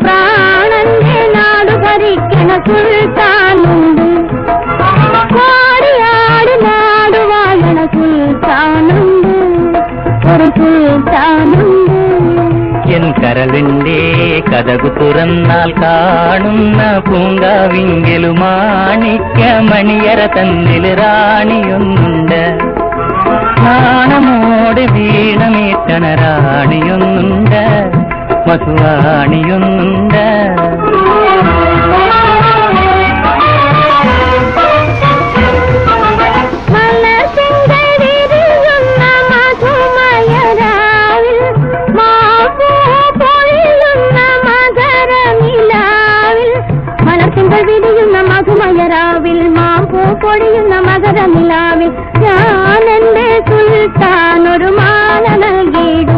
പ്രാണന്റെ നാടു ഭരിക്കണ സുൽത്താനുണ്ട്, കോടിയാടി നാടു വാഴണ സുൽത്താനുണ്ട്, ഒരു സുൽത്താനുണ്ട്. എൻ കരളിന്റെ കതകു തുറന്നാൽ കാണുന്ന പൂങ്കാവിങ്കലു മാണിക്യ മണിയറ തന്നിൽ റാണിയൊന്നുണ്ട്, നാണമോടെ വീണമീട്ടണ റാണിയൊന്നുണ്ട്, മധുവാണിയൊന്നുണ്ട്. മധുമയരാവിൽ മാമ്പൂ പൊഴിയുന്ന മകരനിലാവിൽ ഞാനെന്റെ സുൽത്താൻ ഒരു മാല നൽകിയിടും.